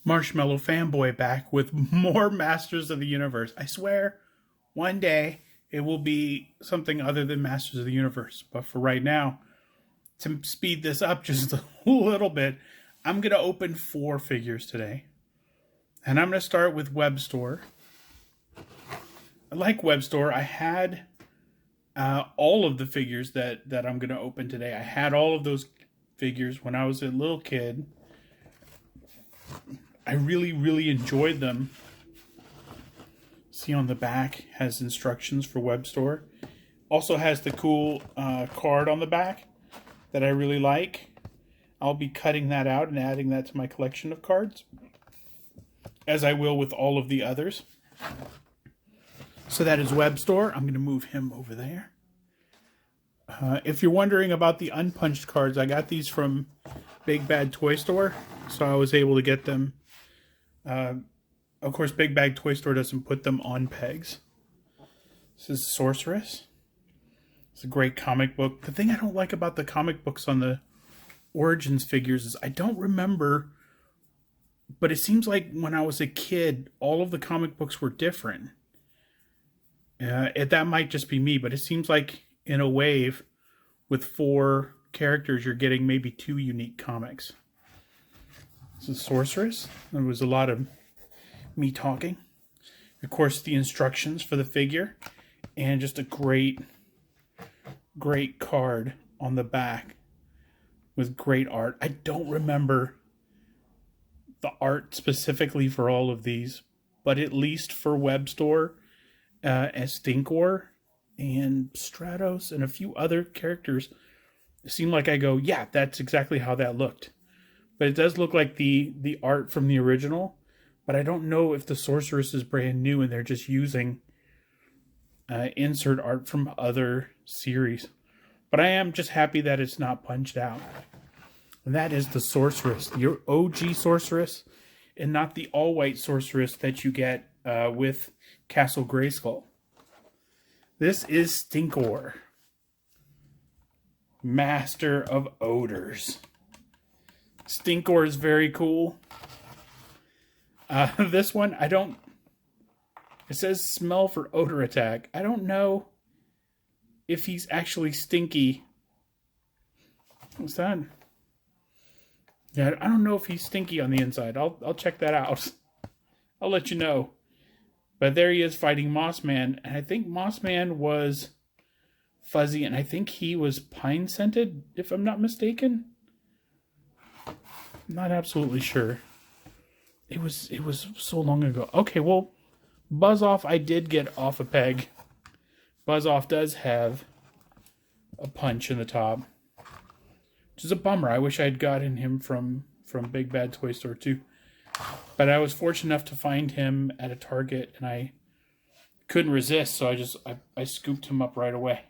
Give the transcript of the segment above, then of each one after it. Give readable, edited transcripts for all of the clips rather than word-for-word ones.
Marshmallow Fanboy back with more Masters of the Universe. I swear, one day it will be something other than Masters of the Universe. But for right now, to speed this up just a little bit, I'm going to open 4 figures today. And I'm going to start with WEBSTOR. I like WEBSTOR. I had all of the figures that I'm going to open today. I had all of those figures when I was a little kid. I really enjoyed them. See on the back has instructions for WEBSTOR. Also has the cool card on the back that I really like. I'll be cutting that out and adding that to my collection of cards, as I will with all of the others. So that is WEBSTOR. I'm going to move him over there. If you're wondering about the unpunched cards, I got these from Big Bad Toy Store, so I was able to get them. Of course, Big Bad Toy Store doesn't put them on pegs. This is SORCERESS. It's a great comic book. The thing I don't like about the comic books on the Origins figures is I don't remember, but it seems like when I was a kid, all of the comic books were different. That might just be me, but it seems like in a wave with 4 characters, you're getting maybe 2 unique comics. This is SORCERESS. There was a lot of me talking. Of course, the instructions for the figure, and just a great card on the back with great art. I don't remember the art specifically for all of these, but at least for WEBSTOR, as STINKOR and Stratos and a few other characters, it seemed like I go, yeah, that's exactly how that looked. But it does look like the art from the original, but I don't know if the Sorceress is brand new and they're just using insert art from other series. But I am just happy that it's not punched out. And that is the Sorceress, your OG Sorceress, and not the all-white Sorceress that you get with Castle Grayskull. This is STINKOR, Master of Odors. STINKOR is very cool. This one, it says smell for odor attack. I don't know if he's actually stinky. What's that? Yeah, I don't know if he's stinky on the inside. I'll check that out. I'll let you know. But there he is fighting Mossman. And I think Mossman was fuzzy, and I think he was pine-scented, if I'm not mistaken. I'm not absolutely sure. It was so long ago. Okay, well, Buzz Off I did get off a peg. Buzz Off does have a punch in the top, which is a bummer. I wish I'd gotten him from Big Bad Toy Store too. But I was fortunate enough to find him at a Target, and I couldn't resist, so I scooped him up right away.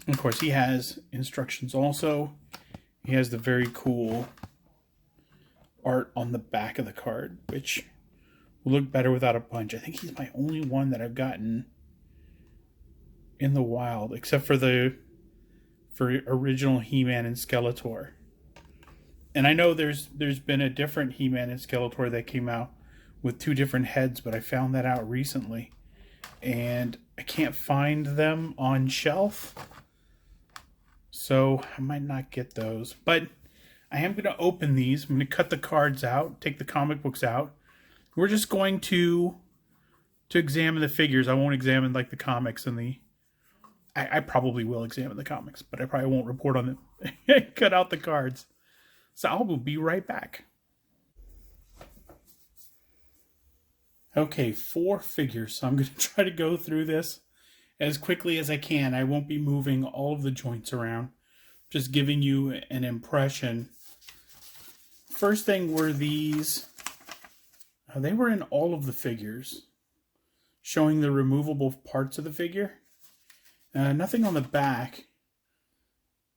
And of course, he has instructions also. He has the very cool art on the back of the card, which will look better without a punch. I think he's my only one that I've gotten in the wild, except for original He-Man and Skeletor. And I know there's been a different He-Man and Skeletor that came out with 2 different heads, but I found that out recently. And I can't find them on shelf, so I might not get those. But I am going to open these. I'm going to cut the cards out, take the comic books out. We're just going to examine the figures. I won't examine like the comics and the... I probably will examine the comics, but I probably won't report on them. Cut out the cards. So I will be right back. Okay, 4 figures. So I'm going to try to go through this as quickly as I can. I won't be moving all of the joints around. Just giving you an impression. First thing were these. They were in all of the figures, showing the removable parts of the figure. Nothing on the back.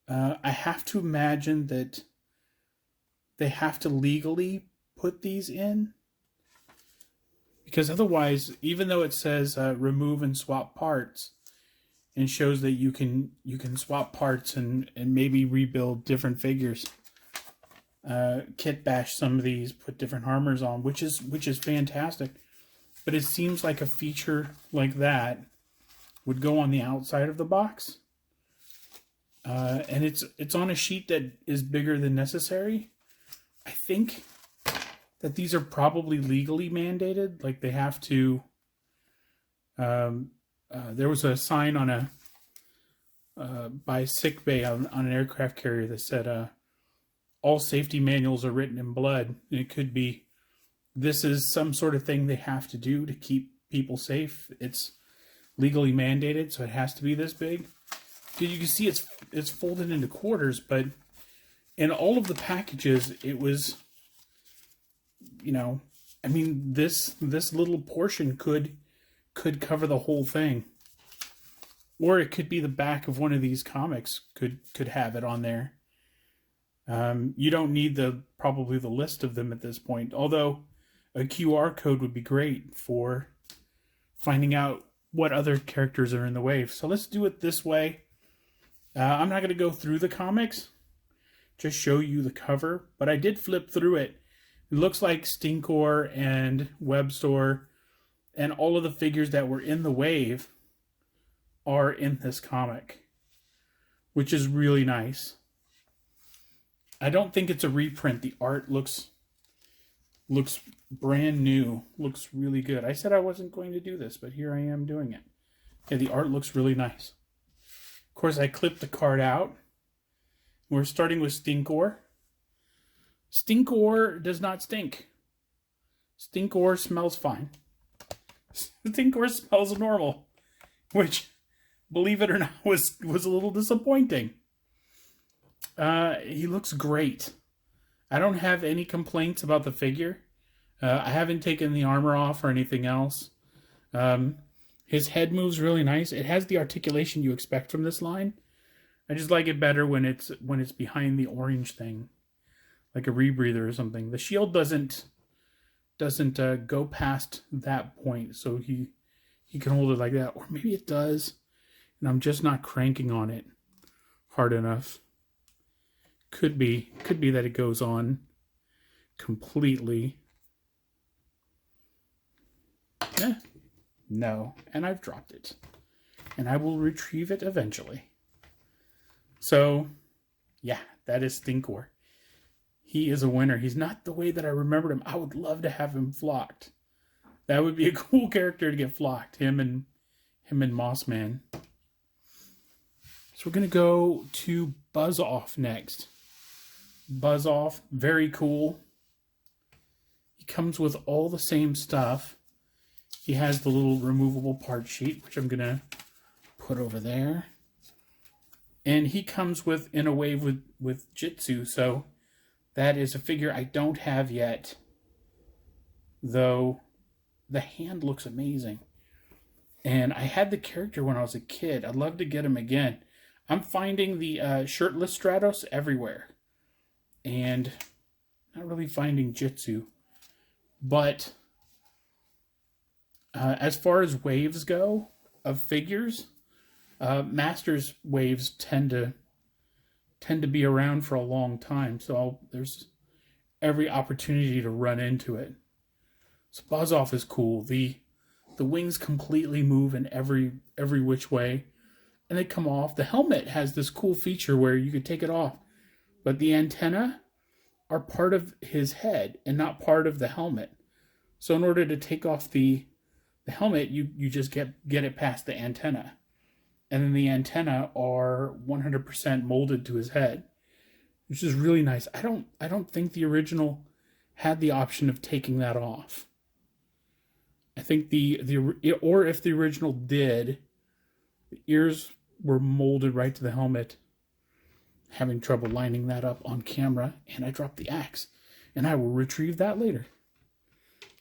I have to imagine that they have to legally put these in, because otherwise, even though it says remove and swap parts, and shows that you can swap parts and maybe rebuild different figures, kit bash some of these, put different armors on, which is fantastic. But it seems like a feature like that would go on the outside of the box. And it's on a sheet that is bigger than necessary. I think that these are probably legally mandated. Like they have to. There was a sign on a by sick bay on an aircraft carrier that said all safety manuals are written in blood. And it could be this is some sort of thing they have to do to keep people safe. It's legally mandated, so it has to be this big. You can see it's folded into quarters, but in all of the packages, it was, you know, I mean, this little portion could cover the whole thing, or it could be the back of one of these comics could have it on there. You don't need probably the list of them at this point, although a QR code would be great for finding out what other characters are in the wave. So let's do it this way. I'm not going to go through the comics, just show you the cover, but I did flip through it. It looks like STINKOR and WEBSTOR and all of the figures that were in the wave are in this comic, which is really nice. I don't think it's a reprint. The art looks brand new, looks really good. I said I wasn't going to do this, but here I am doing it. Yeah, the art looks really nice. Of course, I clipped the card out. We're starting with STINKOR. STINKOR does not stink. STINKOR smells fine. STINKOR smells normal, which, believe it or not, was a little disappointing. He looks great. I don't have any complaints about the figure. I haven't taken the armor off or anything else. His head moves really nice. It has the articulation you expect from this line. I just like it better when it's behind the orange thing, like a rebreather or something. The shield doesn't go past that point, so he can hold it like that, or maybe it does, and I'm just not cranking on it hard enough. Could be that it goes on completely. No, and I've dropped it, and I will retrieve it eventually. So, yeah, that is STINKOR. He is a winner. He's not the way that I remembered him. I would love to have him flocked. That would be a cool character to get flocked. Him and Mossman. So we're gonna go to Buzz Off next. Buzz Off, very cool. He comes with all the same stuff. He has the little removable part sheet, which I'm gonna put over there. And he comes in a wave with Jitsu, so that is a figure I don't have yet. Though the hand looks amazing. And I had the character when I was a kid. I'd love to get him again. I'm finding the shirtless Stratos everywhere. And not really finding Jitsu. But as far as waves go of figures, Masters waves tend to be around for a long time, so there's every opportunity to run into it. So Buzz Off is cool. The wings completely move in every which way, and they come off. The helmet has this cool feature where you could take it off, but the antenna are part of his head and not part of the helmet. So in order to take off the helmet, you just get it past the antenna. And then the antenna are 100% molded to his head, which is really nice. I don't think the original had the option of taking that off. I think or if the original did, the ears were molded right to the helmet. Having trouble lining that up on camera, and I dropped the axe, and I will retrieve that later.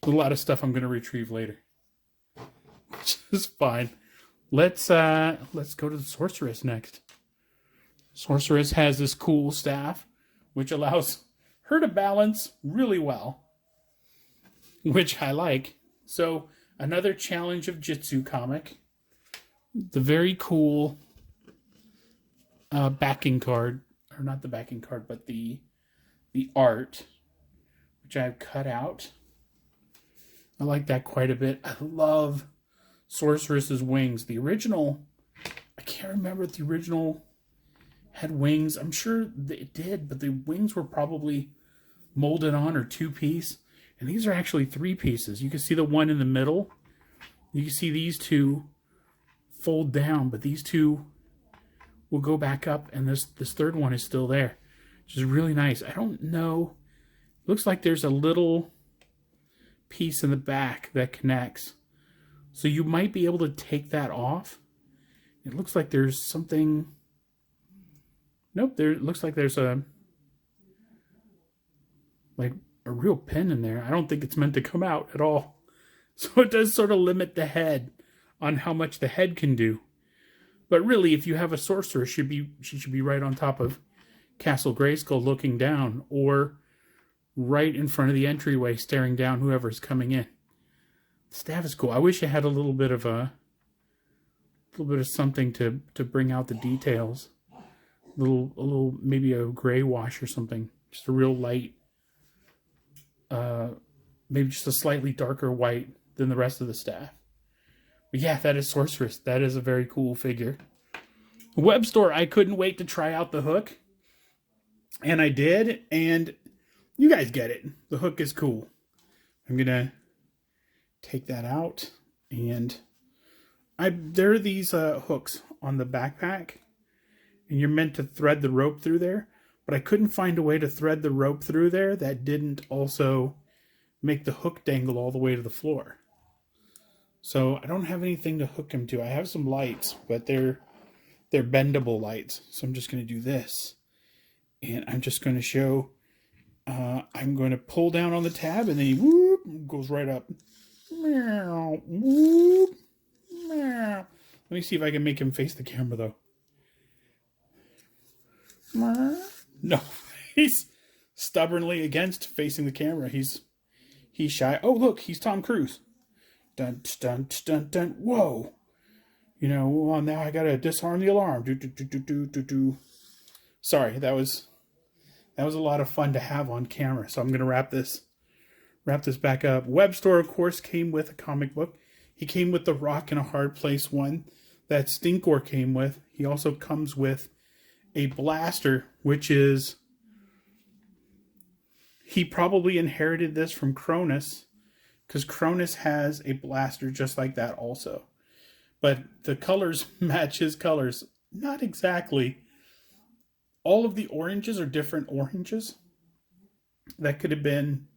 A lot of stuff I'm going to retrieve later, which is fine. Let's go to the Sorceress next. Sorceress has this cool staff, which allows her to balance really well, which I like. So another Challenge of Jitsu comic. The very cool backing card, or not the backing card, but the the art, which I've cut out. I like that quite a bit. I love Sorceress's wings. The original, I can't remember if the original had wings. I'm sure it did, but the wings were probably molded on or two-piece. And these are actually three pieces. You can see the one in the middle. You can see these two fold down, but these two will go back up, and this third one is still there, which is really nice. I don't know. It looks like there's a little piece in the back that connects. So you might be able to take that off. It looks like there's something... Nope, it looks like there's a real pin in there. I don't think it's meant to come out at all. So it does sort of limit the head on how much the head can do. But really, if you have a sorceress, she should be right on top of Castle Grayskull looking down, or right in front of the entryway staring down whoever's coming in. The staff is cool. I wish it had a little bit of something to bring out the details. A little maybe a gray wash or something. Just a real light, maybe just a slightly darker white than the rest of the staff. But yeah, that is Sorceress. That is a very cool figure. WEBSTOR, I couldn't wait to try out the hook. And I did, and you guys get it. The hook is cool. I'm going to take that out, and there are these hooks on the backpack, and you're meant to thread the rope through there, but I couldn't find a way to thread the rope through there that didn't also make the hook dangle all the way to the floor. So I don't have anything to hook him to. I have some lights, but they're bendable lights. So I'm just going to do this, and I'm just going to show. I'm going to pull down on the tab, and then he whoop, goes right up. Meow, whoop, meow. Let me see if I can make him face the camera, though. No, he's stubbornly against facing the camera. He's shy. Oh, look, he's Tom Cruise. Dun, dun, dun, dun. Whoa. You know, well, now I gotta disarm the alarm. Do, do, do, do, do, do, do. Sorry, that was a lot of fun to have on camera. So I'm gonna wrap this back up. WEBSTOR, of course, came with a comic book. He came with the Rock in a Hard Place one that STINKOR came with. He also comes with a blaster, which is... He probably inherited this from Cronus, because Cronus has a blaster just like that also. But the colors match his colors. Not exactly. All of the oranges are different oranges. That could have been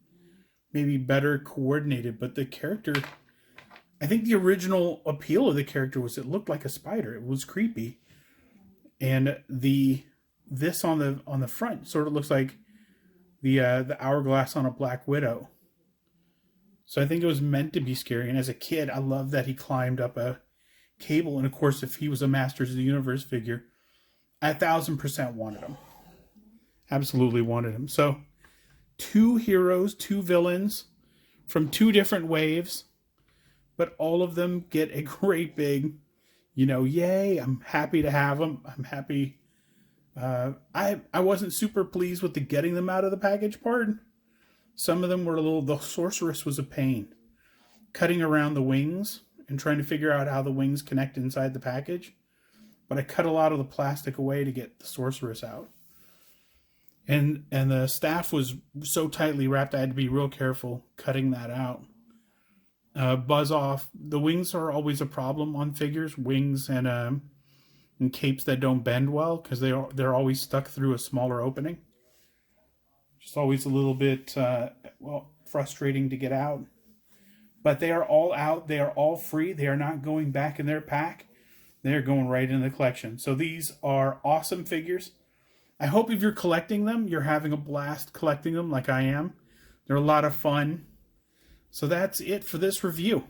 maybe better coordinated, but the character... I think the original appeal of the character was it looked like a spider. It was creepy. And this on the front sort of looks like the hourglass on a Black Widow. So I think it was meant to be scary. And as a kid, I loved that he climbed up a cable. And of course, if he was a Masters of the Universe figure, I 1000% wanted him. Absolutely wanted him. So 2 heroes, 2 villains from 2 different waves, but all of them get a great big, yay. I'm happy to have them. I'm happy. I wasn't super pleased with the getting them out of the package part. Some of them were the Sorceress was a pain. Cutting around the wings and trying to figure out how the wings connect inside the package. But I cut a lot of the plastic away to get the Sorceress out. And the staff was so tightly wrapped, I had to be real careful cutting that out. Buzz off. The wings are always a problem on figures. Wings and capes that don't bend well, because they're always stuck through a smaller opening. Just always a little bit frustrating to get out. But they are all out. They are all free. They are not going back in their pack. They are going right in the collection. So these are awesome figures. I hope if you're collecting them, you're having a blast collecting them like I am. They're a lot of fun. So that's it for this review.